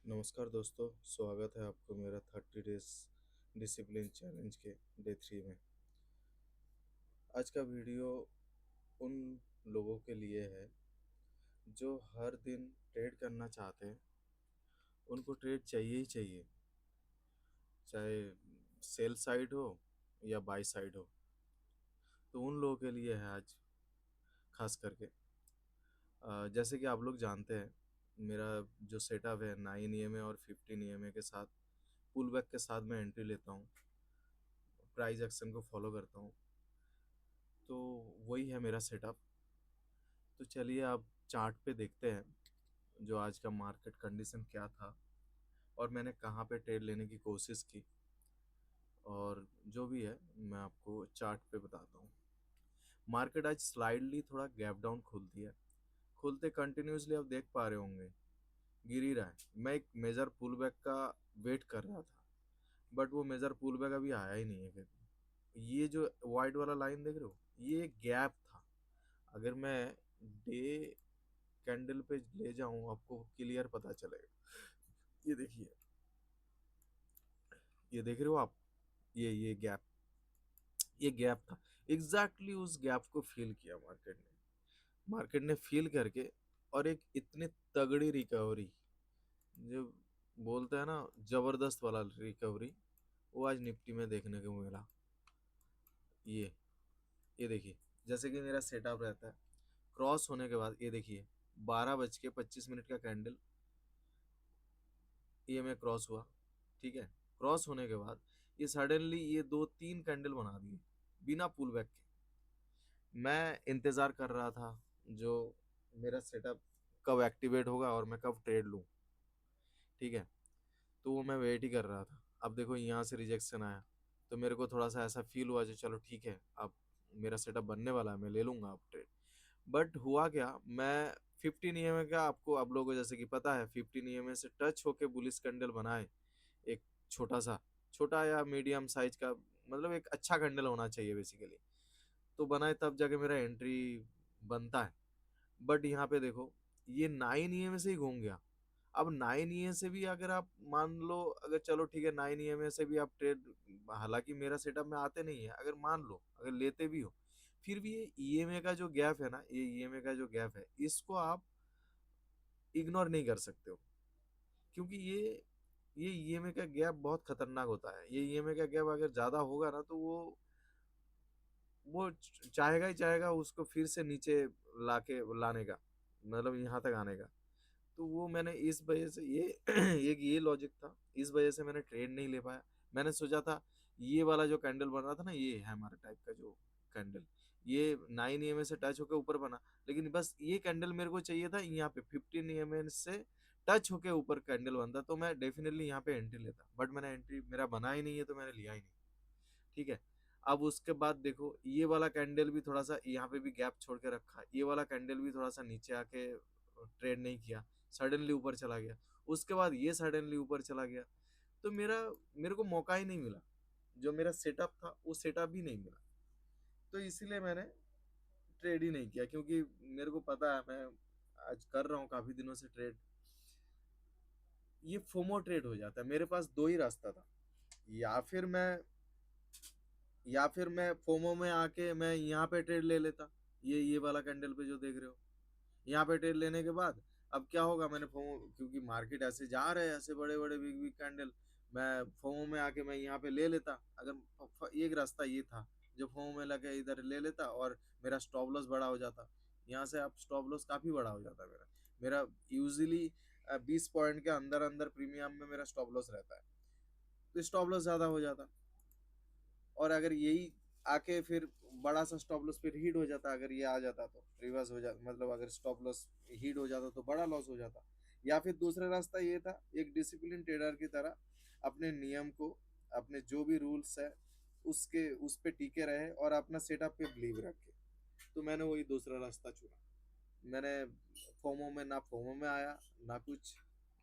नमस्कार दोस्तों, स्वागत है आपको मेरा 30 डेज़ डिसिप्लिन चैलेंज के डे 3 में। आज का वीडियो उन लोगों के लिए है जो हर दिन ट्रेड करना चाहते हैं। उनको ट्रेड चाहिए ही चाहिए, चाहे सेल साइड हो या बाय साइड हो। तो उन लोगों के लिए है आज खास करके। जैसे कि आप लोग जानते हैं, मेरा जो सेटअप है 9 ईएमए और 15 ईएमए के साथ पुल बैक के साथ मैं एंट्री लेता हूँ, प्राइस एक्शन को फॉलो करता हूँ। तो वही है मेरा सेटअप। तो चलिए अब चार्ट पे देखते हैं जो आज का मार्केट कंडीशन क्या था और मैंने कहाँ पे ट्रेड लेने की कोशिश की, और जो भी है मैं आपको चार्ट पे बताता हूँ। मार्केट आज स्लाइडली थोड़ा गैप डाउन खुलती है। खुलते कंटिन्यूसली आप देख पा रहे होंगे गिर ही रहा है। मैं एक मेजर पुल बैक का वेट कर रहा था, बट वो मेजर पुल बैक अभी आया ही नहीं है कभी। ये जो वाइट वाला लाइन देख रहे हो, ये गैप था। अगर मैं डे कैंडल पे ले जाऊं आपको क्लियर पता चलेगा। ये देखिए, ये देख रहे हो आप, ये गैप था। एग्जैक्टली उस गैप को फील किया मार्केट ने फील करके, और एक इतनी तगड़ी रिकवरी, जो बोलते हैं ना जबरदस्त वाला रिकवरी, वो आज निफ्टी में देखने को मिला। ये ये देखिए, जैसे कि मेरा सेटअप रहता है, क्रॉस होने के बाद ये देखिए 12:25 का कैंडल ईएमए क्रॉस हुआ। ठीक है, क्रॉस होने के बाद ये सडनली ये दो तीन कैंडल बना दिए बिना पुल बैक के। मैं इंतजार कर रहा था जो मेरा सेटअप कब एक्टिवेट होगा और मैं कब ट्रेड लूं। ठीक है, तो वो मैं वेट ही कर रहा था। अब देखो यहाँ से रिजेक्शन आया, तो मेरे को थोड़ा सा ऐसा फील हुआ जो चलो ठीक है, अब मेरा सेटअप बनने वाला है, मैं ले लूंगा अब ट्रेड। बट हुआ क्या, मैं 15 ईएमए का, आपको आप लोगों को जैसे कि पता है, 15 ईएमए से टच होके बुलिश कैंडल बनाए। एक छोटा सा, छोटा या मीडियम साइज का, मतलब एक अच्छा कैंडल होना चाहिए बेसिकली, तो बनाए तब जाके मेरा एंट्री बनता है। बट यहाँ पे देखो, ये 9 ईएमए से ही घूम गया। अब 9 ईएमए से भी अगर आप मान लो, अगर चलो ठीक है 9 ईएमए से भी आप ट्रेड, हालांकि मेरा सेटअप में आते नहीं है, अगर मान लो अगर लेते भी हो, फिर भी ये ईएमए का जो गैप है ना, ये ईएमए का जो गैप है, इसको आप इग्नोर नहीं कर सकते हो। क्योंकि ये ईएमए का गैप बहुत खतरनाक होता है। ये ईएमए का गैप अगर ज्यादा होगा ना, तो वो चाहेगा ही चाहेगा उसको फिर से नीचे लाके लाने का, मतलब यहाँ तक आने का। तो वो मैंने इस वजह से ये एक ये लॉजिक था, इस वजह से मैंने ट्रेड नहीं ले पाया। मैंने सोचा था ये वाला जो कैंडल बन रहा था ना, ये हैमर टाइप का जो कैंडल, ये 9 ईएमए से टच होकर ऊपर बना, लेकिन बस ये कैंडल मेरे को चाहिए था यहाँ पे 15 ईएमए से टच होके ऊपर कैंडल बनता, तो मैं डेफिनेटली यहाँ पे एंट्री लेता। बट मैंने एंट्री, मेरा बना ही नहीं है, तो मैंने लिया ही नहीं। ठीक है, अब उसके बाद देखो ये वाला कैंडल भी थोड़ा सा यहाँ पे भी गैप छोड़ के रखा, ये वाला कैंडल भी थोड़ा सा नीचे आके ट्रेड नहीं किया, सडनली ऊपर चला गया। उसके बाद ये सडनली ऊपर चला गया, तो मेरे को मौका ही नहीं मिला। जो मेरा सेटअप था वो सेटअप भी नहीं मिला, तो इसीलिए मैंने ट्रेड ही नहीं किया। क्योंकि मेरे को पता है, मैं आज कर रहा हूँ काफी दिनों से ट्रेड, ये फोमो ट्रेड हो जाता है। मेरे पास दो ही रास्ता था, या फिर मैं या फिर मैं फोमो में आके मैं यहाँ पे ट्रेड ले लेता, ये वाला कैंडल पे जो देख रहे हो, यहाँ पे ट्रेड लेने के बाद अब क्या होगा, मैंने फोमो, क्योंकि मार्केट ऐसे जा रहे हैं, ऐसे बड़े बड़े बिग बिग कैंडल, मैं फोमो में आके मैं यहाँ पे ले लेता। अगर एक रास्ता ये था, जो फोमो में लगे इधर ले लेता और मेरा स्टॉप लॉस बड़ा हो जाता। यहाँ से अब स्टॉप लॉस काफी बड़ा हो जाता मेरा। मेरा यूजली 20 पॉइंट के अंदर अंदर प्रीमियम में मेरा स्टॉप लॉस रहता है, तो स्टॉप लॉस ज्यादा हो जाता। और अगर यही आके फिर बड़ा सा स्टॉप लॉस फिर हिट हो जाता, अगर ये आ जाता तो रिवर्स हो जाता, मतलब अगर स्टॉप लॉस हिट हो जाता तो बड़ा लॉस हो जाता। या फिर दूसरा रास्ता ये था, एक डिसिप्लिन ट्रेडर की तरह अपने नियम को, अपने जो भी रूल्स है उसके उस पे टिके रहे और अपना सेटअप पे बिलीव रखे। तो मैंने वही दूसरा रास्ता चुना। मैंने फोमो में, ना फोमो में आया ना कुछ,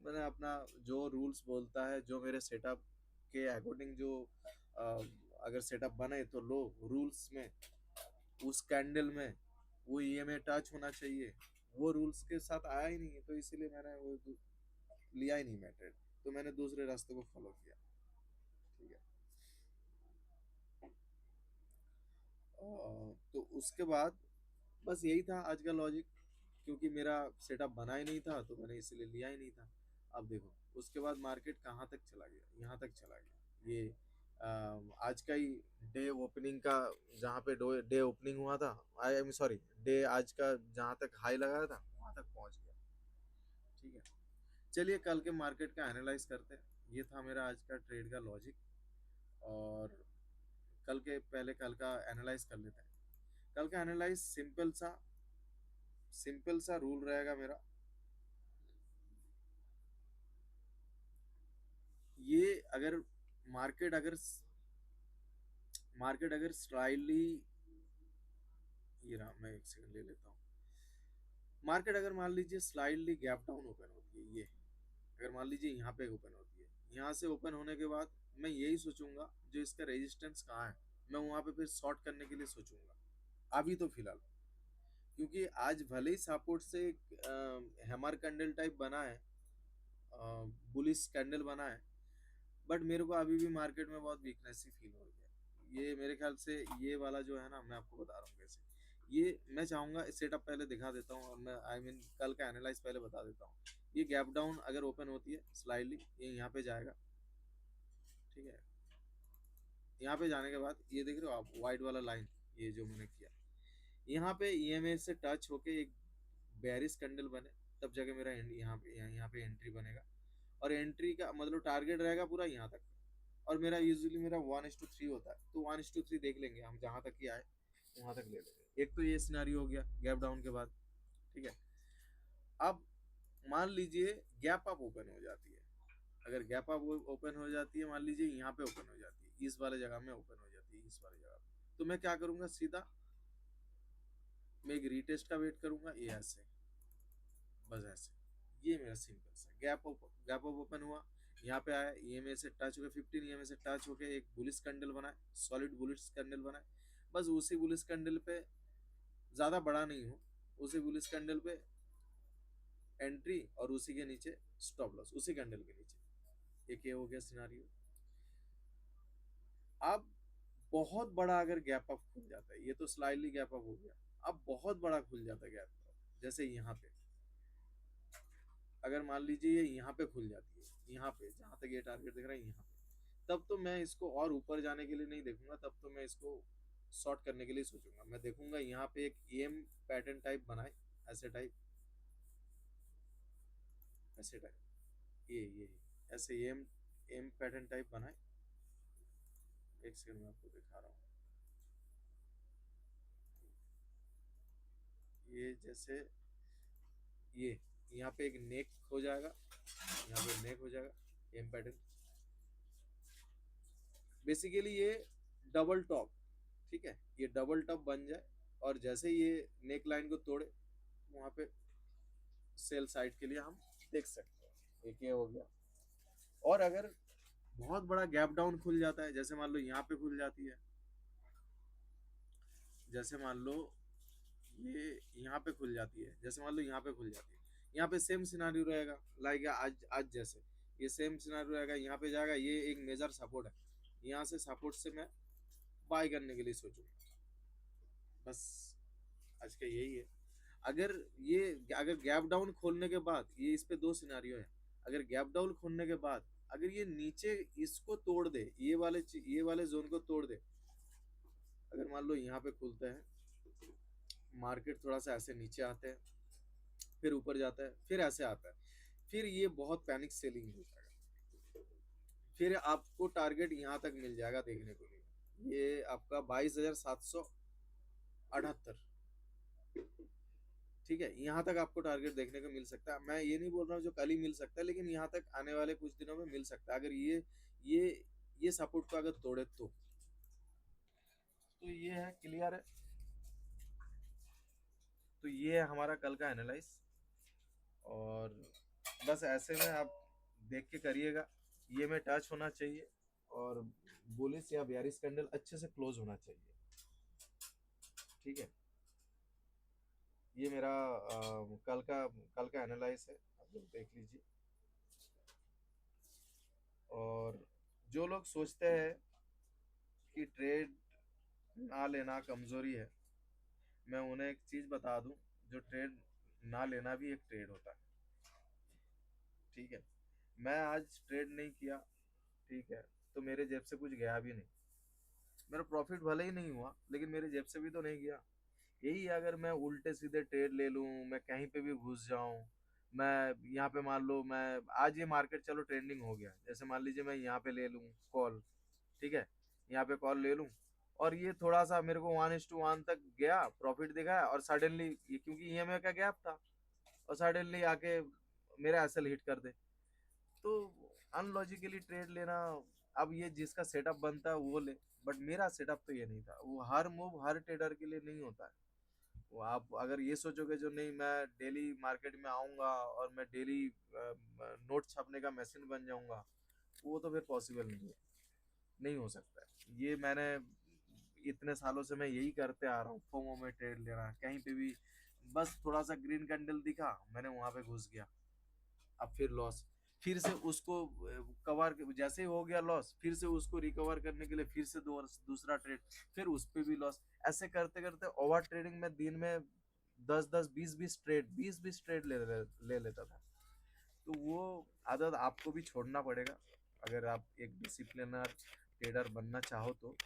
मैंने अपना जो रूल्स बोलता है, जो मेरे सेटअप के अकॉर्डिंग जो अ, अगर सेटअप बने तो लो रूल्स में, उस कैंडल में वो ईएमए टच होना चाहिए, वो रूल्स के साथ आया ही नहीं है, तो इसीलिए मैंने वो लिया ही नहीं मैं ट्रेड, तो मैंने दूसरे रास्ते को फॉलो किया। ठीक है। तो उसके बाद बस यही था आज का लॉजिक, क्योंकि मेरा सेटअप बना ही नहीं था तो मैंने इसलिए लिया ही नहीं था। अब देखो उसके बाद मार्केट कहाँ तक चला गया, यहाँ तक चला गया। ये आज का ही डे ओपनिंग का, जहाँ पे डे ओपनिंग हुआ था, आई एम सॉरी, डे आज का जहाँ तक हाई लगाया था वहाँ तक पहुँच गया। ठीक है। चलिए कल के मार्केट का एनालाइज करते हैं। ये था मेरा आज का ट्रेड का लॉजिक। और पहले कल का एनालाइज कर लेते हैं। कल का एनालाइज सिंपल सा रूल रहेगा मेरा। ये अगर मार्केट अगर मार्केट अगर स्लाइडली, ये रहा, मैं एक सेकंड ले लेता हूँ। मार्केट अगर मान लीजिए स्लाइडली गैप डाउन ओपन होती है, ये अगर मान लीजिए यहाँ पे ओपन होती है, यहाँ से ओपन होने के बाद मैं यही सोचूंगा जो इसका रेजिस्टेंस कहाँ है, मैं वहां पे फिर शॉर्ट करने के लिए सोचूंगा अभी तो फिलहाल। क्योंकि आज भले ही सपोर्ट से हैमर कैंडल टाइप बना है, बुलिश कैंडल बना है, बट मेरे को अभी भी मार्केट में बहुत वीकनेस ही फील हो रही है। ये मेरे ख्याल से ये वाला जो है ना, मैं आपको बता रहा हूँ कैसे। ये मैं चाहूंगा सेटअप पहले दिखा देता हूँ, और मैं कल का एनालाइज पहले बता देता हूँ। ये गैप डाउन अगर ओपन होती है स्लाइडली, ये यहाँ पे जाएगा। ठीक है। यहाँ पे जाने के बाद ये देख रहे हो आप व्हाइट वाला लाइन, ये जो मैंने किया, यहाँ पे ईएमए से टच होके एक बेरिश कैंडल बने, तब जाके मेरा यहाँ पे एंट्री बनेगा। और एंट्री का मतलब टारगेट रहेगा पूरा यहाँ तक। और मेरा यूजुअली मेरा 1:3 होता है, तो 1:3 देख लेंगे हम, जहां तक ही आए वहां तक ले लेंगे। एक तो ये सिनारियो हो गया गैप डाउन के बाद। ठीक है। अब मान लीजिए गैप अप ओपन हो जाती है। अगर गैप अप ओपन हो जाती है, मान लीजिए यहाँ पे ओपन हो जाती है, इस वाले जगह में ओपन हो जाती है, इस वाले जगह पे, तो मैं क्या करूंगा, सीधा मैं एक रीटेस्ट का वेट करूंगा, ये ऐसे, बस ऐसे। ये मेरा सिंपल सा गैप अप ओपन हुआ, यहाँ पे आया, ईएमए से टच होकर 15 ईएमए से टच होकर एक बुलिश कैंडल बनाए, सॉलिड बुलिश कैंडल बनाए। बस उसी बुलिश कैंडल पे, ज्यादा बड़ा नहीं हो, उसी बुलिश कैंडल पे एंट्री, और उसी के नीचे स्टॉप लॉस, उसी कैंडल के नीचे। एक ये हो गया सिनारियो। अब बहुत बड़ा अगर गैप अप खुल जाता है, ये तो स्लाइडली गैप अप हो गया, अब बहुत बड़ा खुल जाता है गैप अप, जैसे यहाँ पे अगर मान लीजिए ये यहाँ पे खुल जाती है, यहाँ पे जहां तक ये टारगेट दिख रहा है यहाँ पे, तब तो मैं इसको और ऊपर जाने के लिए नहीं देखूंगा, तब तो मैं इसको शॉर्ट करने के लिए सोचूंगा। मैं देखूंगा यहाँ पे एक एम पैटर्न टाइप बनाए, ऐसे टाइप, ऐसे टाइप, ये ऐसे एम एम पैटर्न टाइप बनाए। एक सेकंड में आपको दिखा रहा हूँ। ये जैसे ये यहाँ पे एक नेक हो जाएगा, यहाँ पे नेक हो जाएगा एम पैटर्न, बेसिकली ये डबल टॉप। ठीक है। ये डबल टॉप बन जाए, और जैसे ये नेक लाइन को तोड़े, वहां पे सेल साइड के लिए हम देख सकते हैं। एक ये हो गया। और अगर बहुत बड़ा गैप डाउन खुल जाता है, जैसे मान लो यहाँ पे खुल जाती है, जैसे मान लो ये यहाँ पे खुल जाती है, जैसे मान लो यहाँ पे खुल जाती है, यहाँ पे सेम सिनारियो रहेगा, लाइक आज आज जैसे ये सेम सिनारियो रहेगा, यहाँ पे जाएगा, ये एक मेजर सपोर्ट है, यहाँ से सपोर्ट से मैं बाय करने के लिए सोचूंगा। बस आज का यही है। अगर ये अगर गैप डाउन खोलने के बाद, ये इस पे दो सिनारियो है, अगर गैप डाउन खोलने के बाद अगर ये नीचे इसको तोड़ दे, ये वाले जोन को तोड़ दे, अगर मान लो यहाँ पे खुलते हैं, मार्केट थोड़ा सा ऐसे नीचे आते हैं, फिर ऊपर जाता है, फिर ऐसे आता है, फिर ये बहुत पैनिक सेलिंग हो जाएगा, फिर आपको टारगेट यहाँ तक मिल जाएगा देखने को लिए, ये आपका 22,778। ठीक है। यहाँ तक आपको टारगेट देखने को मिल सकता है। मैं ये नहीं बोल रहा हूँ जो कल ही मिल सकता है, लेकिन यहाँ तक आने वाले कुछ दिनों में मिल सकता है, अगर ये ये सपोर्ट को अगर तोड़े तो ये है, क्लियर है। तो ये है हमारा कल का एनालाइज। और बस ऐसे में आप देख के करिएगा, ये में टच होना चाहिए, और बुलिश या बेयरिश कैंडल अच्छे से क्लोज होना चाहिए। ठीक है। ये मेरा कल का एनालाइज है, आप लोग देख लीजिए। और जो लोग सोचते हैं कि ट्रेड ना लेना कमजोरी है, मैं उन्हें एक चीज बता दूं, जो ट्रेड ना लेना भी एक ट्रेड होता है। ठीक है, मैं आज ट्रेड नहीं किया, ठीक है, तो मेरे जेब से कुछ गया भी नहीं। मेरा प्रॉफिट भले ही नहीं हुआ, लेकिन मेरे जेब से भी तो नहीं गया। यही अगर मैं उल्टे सीधे ट्रेड ले लूं, मैं कहीं पे भी घुस जाऊं, मैं यहाँ पे मान लो, मैं आज ये मार्केट चलो ट्रेंडिंग हो गया, जैसे मान लीजिए मैं यहाँ पे ले लूं कॉल, ठीक है, यहाँ पे कॉल ले लूं, और ये थोड़ा सा मेरे को 1:1 तक गया, प्रॉफिट दिखाया, और सडनली क्योंकि ईएमआई का गैप था, और सडनली आके मेरा एसएल हिट कर दे, तो अनलॉजिकली ट्रेड लेना। अब ये जिसका सेटअप बनता है वो ले, बट मेरा सेटअप तो ये नहीं था। वो हर मूव हर ट्रेडर के लिए नहीं होता है। वो आप अगर ये सोचोगे जो नहीं मैं डेली मार्केट में आऊंगा और मैं डेली नोट छापने का मशीन बन जाऊंगा, वो तो फिर पॉसिबल नहीं है, नहीं हो सकता है। ये मैंने इतने सालों से मैं यही करते आ रहा हूँ, फोमो में ट्रेड लेना, कहीं पे भी बस थोड़ा सा ग्रीन कैंडल दिखा, मैंने वहां पे घुस गया, अब फिर लॉस, फिर से उसको कवर, जैसे ही हो गया लॉस, फिर से उसको रिकवर करने के लिए फिर से दूसरा ट्रेड, फिर उस पे भी लॉस। ऐसे करते करते ओवर ट्रेडिंग में दिन में 10-10 20-20 ट्रेड ले लेता था। तो वो आदत आपको भी छोड़ना पड़ेगा, अगर आप एक डिसिप्लिनर ट्रेडर बनना चाहो तो,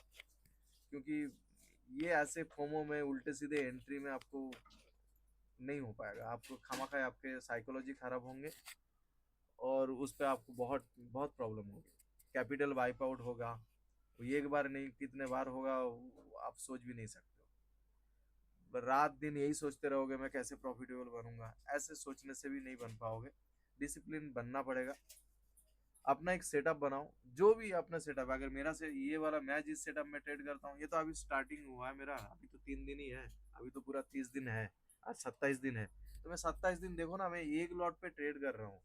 क्योंकि ये ऐसे फोमो में उल्टे सीधे एंट्री में आपको नहीं हो पाएगा, आपको खामखा आपके साइकोलॉजी खराब होंगे, और उस पे आपको बहुत बहुत प्रॉब्लम होगी, कैपिटल वाइप आउट होगा। वो एक बार नहीं कितने बार होगा, वो आप सोच भी नहीं सकते हो। रात दिन यही सोचते रहोगे मैं कैसे प्रॉफिटेबल बनूंगा, ऐसे सोचने से भी नहीं बन पाओगे। डिसिप्लिन बनना पड़ेगा। अपना एक सेटअप बनाओ, जो भी अपना सेटअप, अगर मेरा से ये वाला मैं जिस सेटअप में ट्रेड करता हूँ, ये तो अभी स्टार्टिंग हुआ है मेरा, अभी तो 3 दिन ही है, अभी तो पूरा 30 दिन है, आज 27 दिन है। तो मैं 27 दिन देखो ना, मैं एक लॉट पे ट्रेड कर रहा हूँ,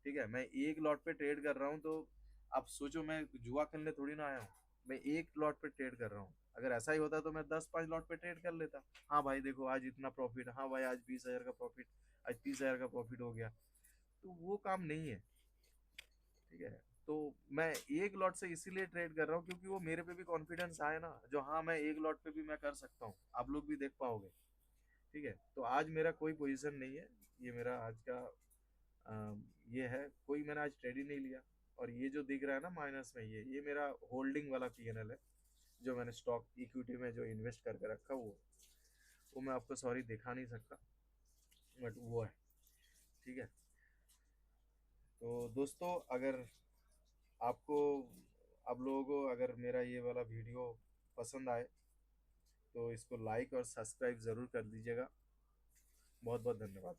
ठीक है, मैं एक लॉट पे ट्रेड कर रहा हूँ, तो आप सोचो मैं जुआ खेलने थोड़ी ना आया हूँ, मैं एक लॉट पे ट्रेड कर रहा हूँ। अगर ऐसा ही होता तो मैं 10 5 लॉट पे ट्रेड कर लेता। हाँ भाई देखो आज इतना प्रॉफिट, हाँ भाई आज 20,000 का प्रॉफिट, आज 30,000 का प्रॉफिट हो गया, तो वो काम नहीं है। ठीक है, तो मैं एक लॉट से इसीलिए ट्रेड कर रहा हूँ क्योंकि वो मेरे पे भी कॉन्फिडेंस आए ना, जो हाँ मैं एक लॉट पे भी मैं कर सकता हूँ, आप लोग भी देख पाओगे। ठीक है, तो आज मेरा कोई पोजीशन नहीं है, ये मेरा आज का ये है, कोई मैंने आज ट्रेड ही नहीं लिया। और ये जो दिख रहा है ना माइनस में, ये मेरा होल्डिंग वाला पीएनएल है, जो मैंने स्टॉक इक्विटी में जो इन्वेस्ट करके रखा, वो मैं आपको सॉरी दिखा नहीं सकता, बट वो है। ठीक है, तो दोस्तों अगर आपको, आप लोगों को अगर मेरा ये वाला वीडियो पसंद आए तो इसको लाइक और सब्सक्राइब ज़रूर कर दीजिएगा। बहुत बहुत धन्यवाद।